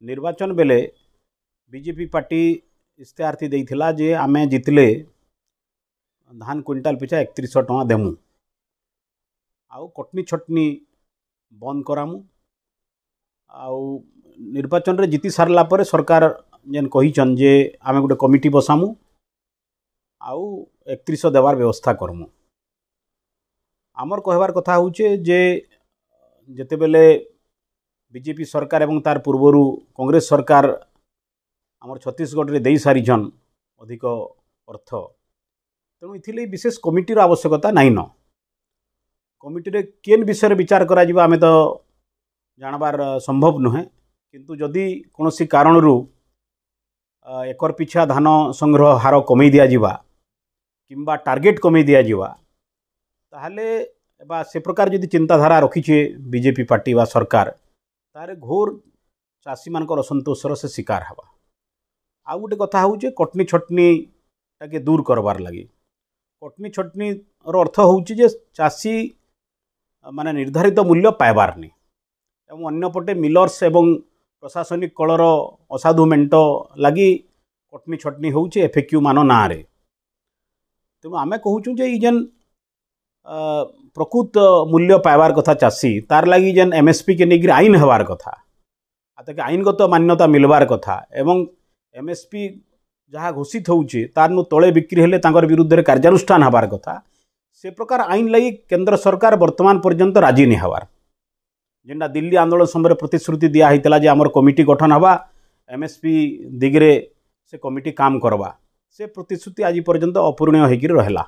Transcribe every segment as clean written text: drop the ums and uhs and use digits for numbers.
निर्वाचन बेले BJP party इस्तेहार थी देइथिला जे आमे जितले धान क्विंटाल पिछा 3100 टଙ୍କା देमु आउ कटनी छटनी बंद करामु आउ निर्वाचन रे जीति सारला परे सरकार जेन कहिचन जे आमे गोटे कमिटी बसामु आउ 3100 देवार व्यवस्था करमु। आमर कहबार कथा होचे जे जेते बेले बीजेपी सरकार एवं तार पूर्वरु कांग्रेस सरकार आमर छत्तीसगढ़ रे देई सारिछन अधिक अर्थ तेणु इथिले विशेष कमिटीर आवश्यकता नाइन। कमिटी रे केन विषय विचार करा जिबा आमे तो जानबार संभव नुहे किंतु जदि कोनोसी कारणरू एकर पिछा धान संग्रह हार कमी दिया जिबा किंबा टार्गेट कमी दिया जिबा ताहले बा से प्रकार जदि चिंताधारा रखिछे बीजेपी पार्टी बा सरकार तारे घोर चाषी मानकर असंतोषर से शिकार हवा। आ गोटे कथा होचे कटनी छटनी टाके दूर करबार लगी कटनी छटनी अर्थ होची जे चाषी माने निर्धारित मूल्य पाइबार नहीं एवं अन्यपटे मिलर्स एवं प्रशासनिक कलर असाधु मेंट लगी कटनी छटनी होची एफएक्यू मान ना रे तेणु आमे कहूचु जे जेन प्रकृत मूल्य पाइबार कथा चाषी तार लगी जेन एमएसपी के निग्री आईन हबार कथा आते आईनगत मान्यता मिलबार कथा एवं एमएसपी जहाँ घोषित होउचे तार नु तले बिक्री हेले तांकर विरुद्ध रे कार्यानुष्ठान हबार कथा से प्रकार आईन लगी केंद्र सरकार वर्तमान पर्यंत राजी नहीं हबार जेनटा दिल्ली आंदोलन समय प्रतिश्रुति दिया हितला जे हमर कमिटी गठन हवा एमएसपी दिगरे से कमिटी काम करवा से प्रतिश्रुति आज पर्यंत अपूरणीय होकर रहला।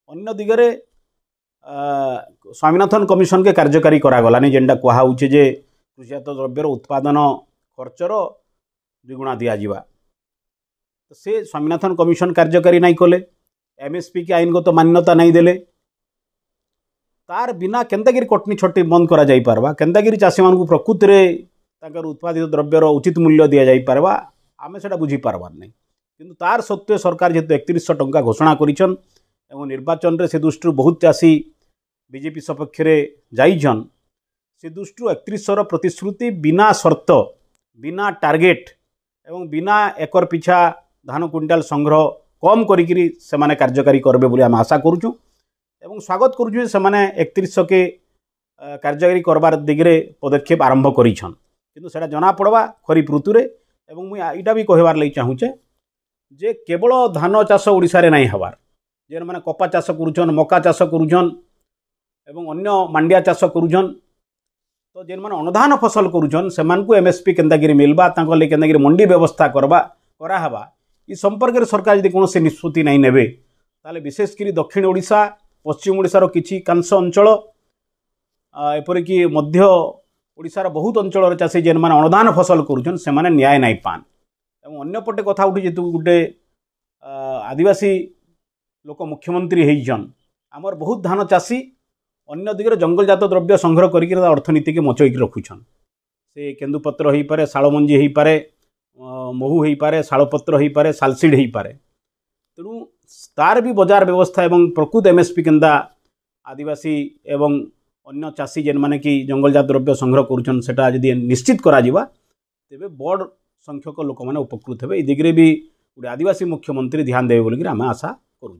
अन्य दिगरे स्वामीनाथन कमिशन के कार्यकारी करागलानी जेनटा कहुचे जे कृषिजात द्रव्यर उत्पादन खर्चर द्विगुणा दिया जिबा तो से स्वामीनाथन कमिशन कार्यकारी नहीं कले एमएसपी के आईनगत मान्यता नहीं देले तार बिना केंतागिरी कटनी छटी बंद करा जाई पारबा केंतागिरी चाषी मानकु प्रकृत रे ताकर उत्पादित द्रव्यर उचित मूल्य दिया जाई पारबा आमे सेटा बुझी पारबार नहीं किंतु तार सत्वे सरकार जेहेतु 3100 टଙ୍କା घोषणा करिछन एवं निर्वाचन रे से दृष्टि बहुत चाषी बीजेपी सपक्ष रे जाइछन से दृष्टि 3100 प्रतिश्रुति बिना शर्त बिना टार्गेट एवं बिना एकर पिछा धान क्विंटाल संग्रह कम करिकिरी से माने कार्यकारी करबे बोली आम आशा करूछु एवं स्वागत करूछु से माने 3100 के कार्यकारी करबार दिगरे पदक्षेप आरंभ करिछन किंतु सेटा जना पड़वा खरीफ ऋतु रे एवं मुई इटा भी कहबार लई चाहूचे जे केवल धान चाष ओडिसा रे नहीं हबार जेन माने कपा चाष करूछन मका चाष करूछन एवं अन्य मांडिया चाष करूछन तो जेन माने अनुधान फसल करूछन सेमान को एमएसपी केंतागिरी मिलबा तांको ले केंतागिरी मंडी व्यवस्था करबा करा हबा इ संपर्क रे सरकार यदि कोनोसी निष्पत्ति नहीं नेबे ताले विशेषकर दक्षिण ओडिशा पश्चिम ओडिशार किछि कांश अंचल एपरिकी मध्य ओडिशार बहुत अंचल चाषी जेन माने अनुदान फसल करूछन से माने न्याय नहीं पान एवं अन्यपटे कथा उठी जेतु गोटे आदिवासी लोक मुख्यमंत्री होइछन आमर बहुत धान चाषी अन्य दिगरे जंगलजात द्रव्य संग्रह करके अर्थनीति के मचईक रखुछन से केंदुपत्र हो पारे शालमंजी हो पारे महू हो पारे शालपत्र हो पारे सालसीड हो पारे तेणु तार भी बाजार व्यवस्था एवं प्रकृत एमएसपी केंदा आदिवासी एवं अन्य चाषी जेन माने कि जंगलजात द्रव्य संग्रह करुछन सेटा यदि निश्चित करा जिबा तेबे बड़ संख्यक लोक माने उपकृत हेबे। ए दिगरे भी गोटे आदिवासी मुख्यमंत्री ध्यान देवे बोलिक आम आशा करूँ।